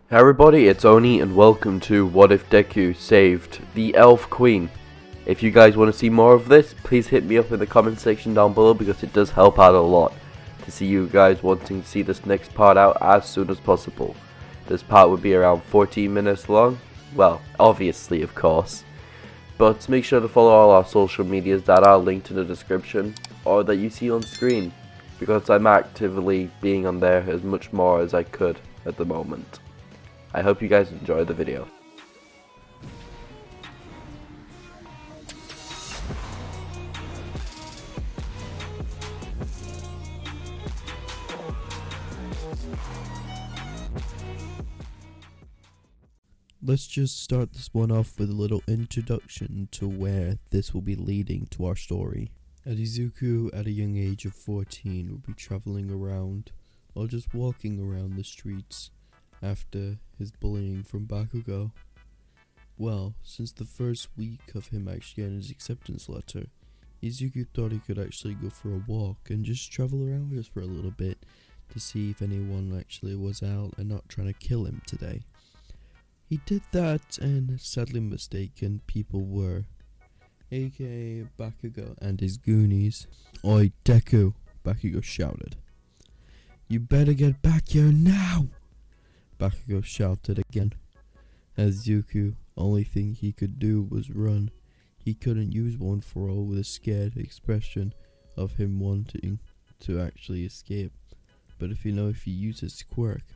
Hey everybody, it's Oni and welcome to What If DEKU Saved the Elf Queen. If you guys want to see more of this, please hit me up in the comment section down below because it does help out a lot to see you guys wanting to see this next part out as soon as possible. This part would be around 14 minutes long, well, obviously of course. But make sure to follow all our social medias that are linked in the description or that you see on screen, because I'm actively being on there as much more as I could at the moment. I hope you guys enjoy the video. Let's just start this one off with a little introduction to where this will be leading to our story. Izuku, at a young age of 14, will be traveling around, or just walking around the streets, after his bullying from Bakugo. Well, since the first week of him actually getting his acceptance letter, Izuku thought he could actually go for a walk and just travel around just for a little bit to see if anyone actually was out and not trying to kill him today. He did that, and sadly mistaken people were, aka Bakugo and his goonies. "Oi, Deku!" Bakugo shouted. "You better get back here now!" Bakugo shouted again. As Izuku, only thing he could do was run. He couldn't use one for all with a scared expression of him wanting to actually escape. But if he uses quirk,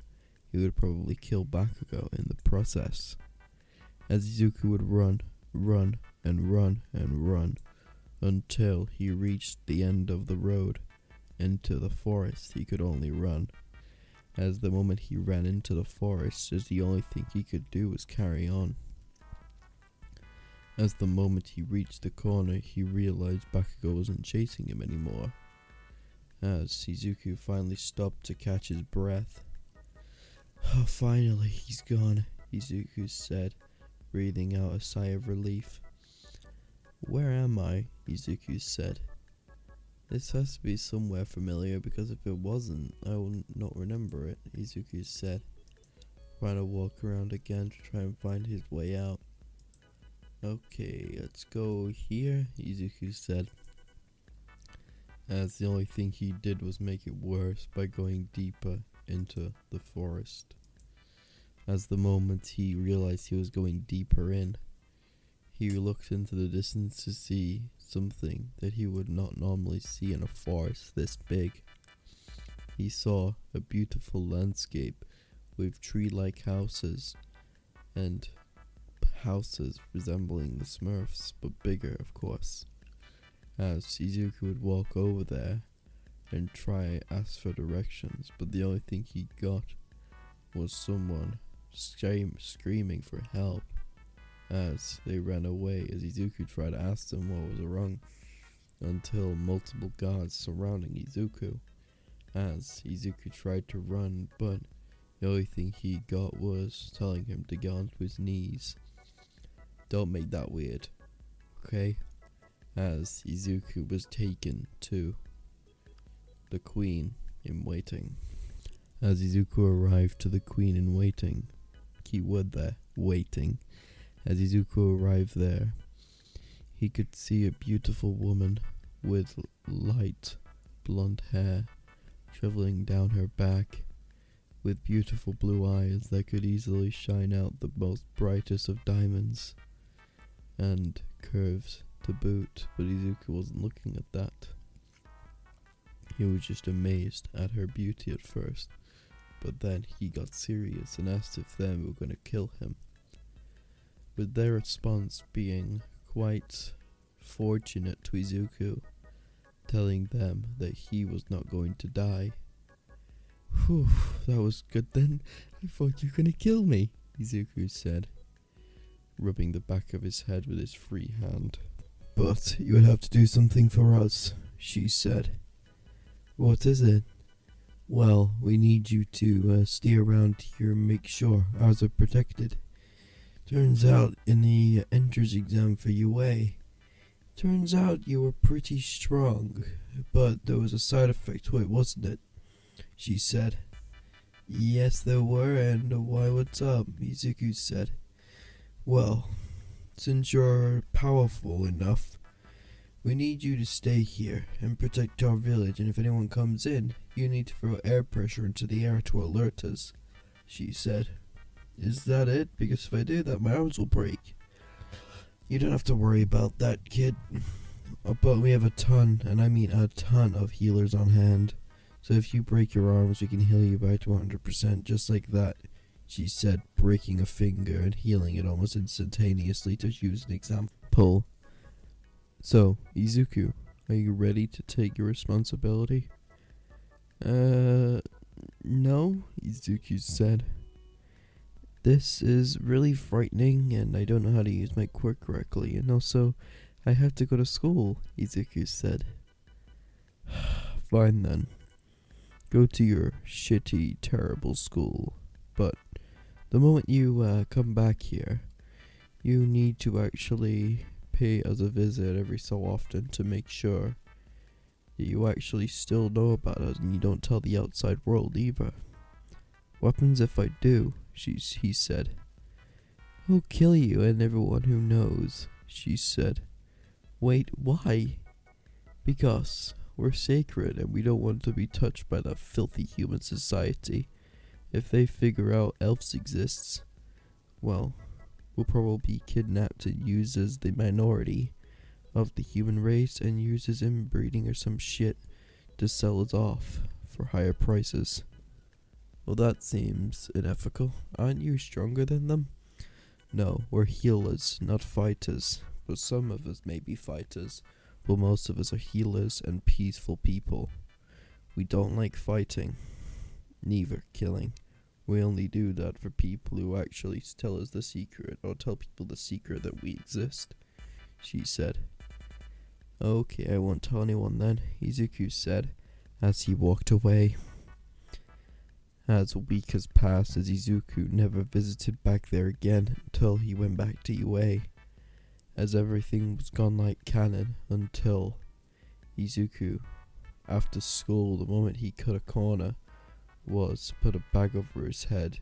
he would probably kill Bakugo in the process. As Izuku would run, until he reached the end of the road. Into the forest he could only run. As the moment he ran into the forest, as the only thing he could do was carry on. As the moment he reached the corner, he realized Bakugo wasn't chasing him anymore. As Izuku finally stopped to catch his breath. "Oh, finally, he's gone," Izuku said, breathing out a sigh of relief. "Where am I?" Izuku said. "This has to be somewhere familiar, because if it wasn't, I will not remember it," Izuku said, trying to walk around again to try and find his way out. "Okay, let's go here," Izuku said, as the only thing he did was make it worse by going deeper into the forest. As the moment he realized he was going deeper in, he looked into the distance to see something that he would not normally see in a forest this big. He saw a beautiful landscape with tree-like houses, and houses resembling the Smurfs, but bigger, of course. As Izuku would walk over there and try ask for directions, but the only thing he got was someone screaming for help as they ran away, as Izuku tried to ask them what was wrong, until multiple guards surrounding Izuku. As Izuku tried to run, but the only thing he got was telling him to get onto his knees. Don't make that weird, okay? As Izuku was taken to the Queen in Waiting. As Izuku arrived to the Queen in Waiting, keyword there, waiting. As Izuku arrived there, he could see a beautiful woman with light blonde hair traveling down her back, with beautiful blue eyes that could easily shine out the most brightest of diamonds, and curves to boot, but Izuku wasn't looking at that. He was just amazed at her beauty at first, but then he got serious and asked if they were going to kill him, with their response being quite fortunate to Izuku, telling them that he was not going to die. "Whew, that was good then. I thought you were going to kill me," Izuku said, rubbing the back of his head with his free hand. "But you would have to do something for us," she said. "What is it?" "Well, we need you to stay around here and make sure ours are protected. Turns out in the entrance exam for UA, turns out you were pretty strong, but there was a side effect to it, wasn't it?" she said. Yes, there were, and why, what's up? Izuku said. Well, since you're powerful enough, we need you to stay here and protect our village, and if anyone comes in, you need to throw air pressure into the air to alert us, she said. Is that it? Because if I do that, my arms will break. You don't have to worry about that, kid. But we have a ton, and I mean a ton of healers on hand. So if you break your arms, we can heal you back to 100%, just like that, she said, breaking a finger and healing it almost instantaneously, to use an example. So, Izuku, are you ready to take your responsibility? No, Izuku said. This is really frightening, and I don't know how to use my quirk correctly, and also, I have to go to school, Izuku said. Fine then. Go to your shitty, terrible school. But the moment you come back here, you need to actually pay us a visit every so often to make sure that you actually still know about us and you don't tell the outside world either. What happens if I do? He said. I'll kill you and everyone who knows, she said. Wait, why? Because we're sacred and we don't want to be touched by that filthy human society. If they figure out elves exists, well, we'll probably be kidnapped and used as the minority of the human race and used as inbreeding or some shit to sell us off for higher prices. Well, that seems unethical. Aren't you stronger than them? No, we're healers, not fighters. But some of us may be fighters, but most of us are healers and peaceful people. We don't like fighting, neither killing. We only do that for people who actually tell us the secret, or tell people the secret that we exist, she said. Okay, I won't tell anyone then, Izuku said, as he walked away. As a week has passed, as Izuku never visited back there again until he went back to UA, as everything was gone like canon until Izuku, after school, the moment he cut a corner, was put a bag over his head,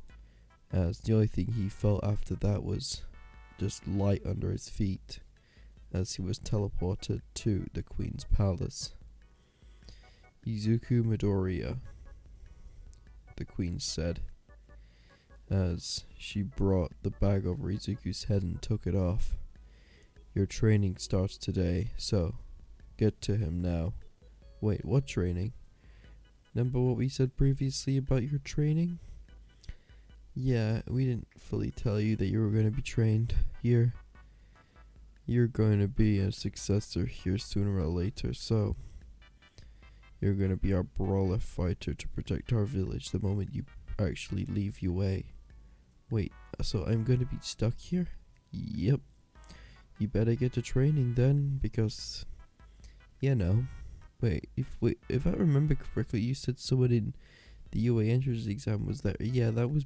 as the only thing he felt after that was just light under his feet, as he was teleported to the Queen's Palace. Izuku Midoriya, the Queen said, as she brought the bag over Izuku's head and took it off. Your training starts today, so get to him now. Wait, what training? Remember what we said previously about your training? Yeah, we didn't fully tell you that you were going to be trained here. You're going to be a successor here sooner or later, so you're going to be our brawler fighter to protect our village the moment you actually leave UA. Wait, so I'm going to be stuck here? Yep. You better get to training then, because, you know. Wait, if I remember correctly, you said someone in the UA entrance exam was there. Yeah, that was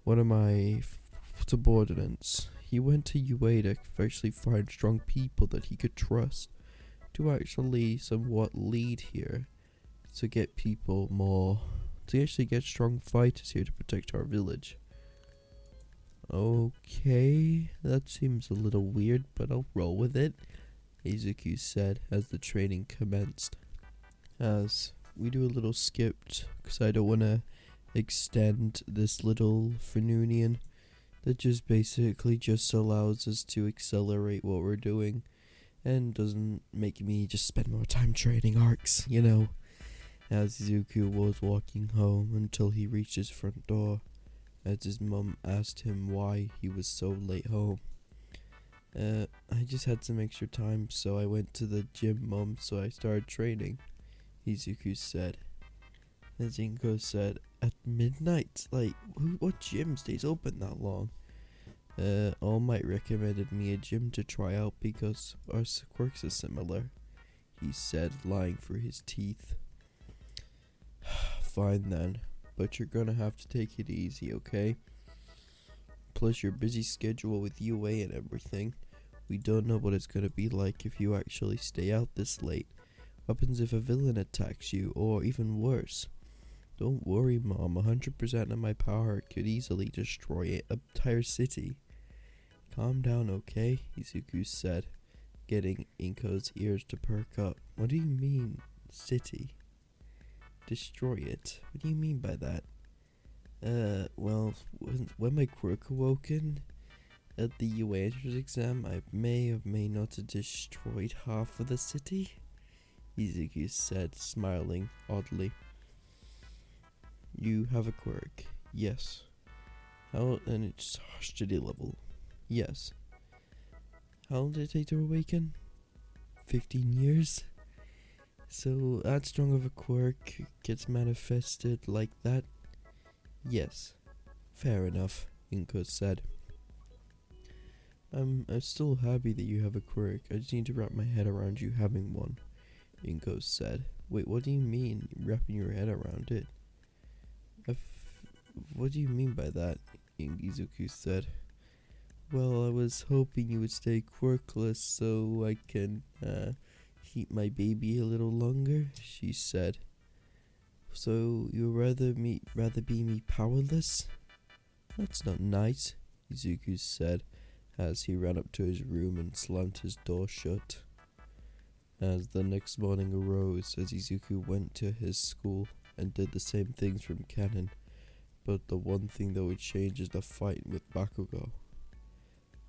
one of my subordinates. He went to UA to actually find strong people that he could trust to actually somewhat lead here, to get people more, to actually get strong fighters here to protect our village. Okay, that seems a little weird, but I'll roll with it, Izuku said as the training commenced. As we do a little skipped, because I don't want to extend this little Fanunian that just basically just allows us to accelerate what we're doing and doesn't make me just spend more time training arcs, you know. As Izuku was walking home until he reached his front door, as his mum asked him why he was so late home. I just had some extra time, so I went to the gym, Mum, so I started training, Izuku said. And Zinko said, at midnight? Like, what gym stays open that long? All Might recommended me a gym to try out because our quirks are similar, he said, lying through his teeth. Fine then, but you're gonna have to take it easy, okay? Plus your busy schedule with UA and everything. We don't know what it's gonna be like if you actually stay out this late. What happens if a villain attacks you, or even worse? Don't worry, Mom. 100% of my power could easily destroy an entire city. Calm down, okay? Izuku said, getting Inko's ears to perk up. What do you mean, city? Destroy it? What do you mean by that? Well, when my quirk awoken at the UA entrance exam, I may or may not have destroyed half of the city, Izuku said, smiling oddly. You have a quirk? Yes. How, and it's hostility level? Yes. How long did it take to awaken? 15 years? So that strong of a quirk gets manifested like that? Yes. Fair enough, Inko said. I'm still happy that you have a quirk. I just need to wrap my head around you having one, Inko said. Wait, what do you mean, wrapping your head around it? What do you mean by that? Izuku said. Well, I was hoping you would stay quirkless so I can keep my baby a little longer, she said. So you'd rather be me powerless? That's not nice, Izuku said as he ran up to his room and slammed his door shut. As the next morning arose, as Izuku went to his school and did the same things from canon, but the one thing that would change is the fight with Bakugo.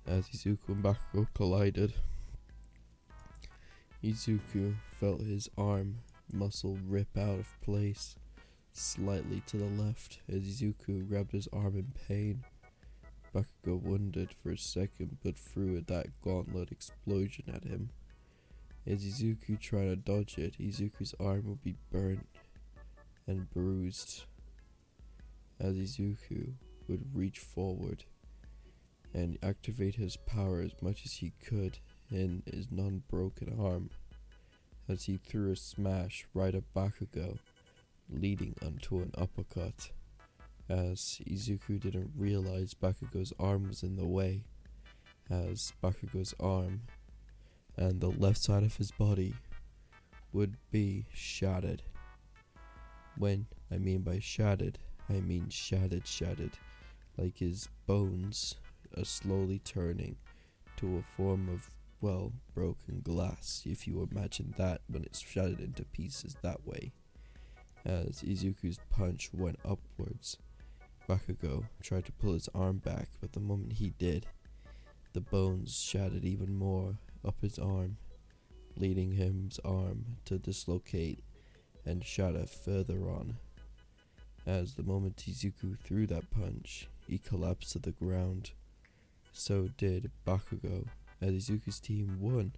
As Izuku and Bakugo collided, Izuku felt his arm muscle rip out of place slightly to the left as Izuku grabbed his arm in pain. Bakugo wondered for a second but threw that gauntlet explosion at him. As Izuku tried to dodge it, Izuku's arm would be burnt and bruised. As Izuku would reach forward and activate his power as much as he could in his non-broken arm, as he threw a smash right at Bakugo, leading onto an uppercut. As Izuku didn't realize Bakugo's arm was in the way, as Bakugo's arm and the left side of his body would be shattered. When I mean by shattered, I mean shattered, like his bones are slowly turning to a form of, well, broken glass, if you imagine that when it's shattered into pieces that way. As Izuku's punch went upwards, Bakugo tried to pull his arm back, but the moment he did, the bones shattered even more up his arm, leading his arm to dislocate and shatter further on. As the moment Izuku threw that punch, he collapsed to the ground. So did Bakugo, as Izuku's team won,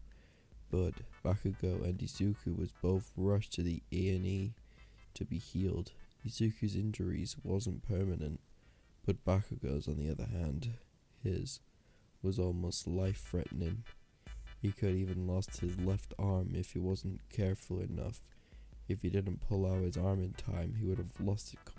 but Bakugo and Izuku was both rushed to the A&E to be healed. Izuku's injuries wasn't permanent, but Bakugo's, on the other hand, his was almost life-threatening. He could even lost his left arm if he wasn't careful enough. If he didn't pull out his arm in time, he would have lost it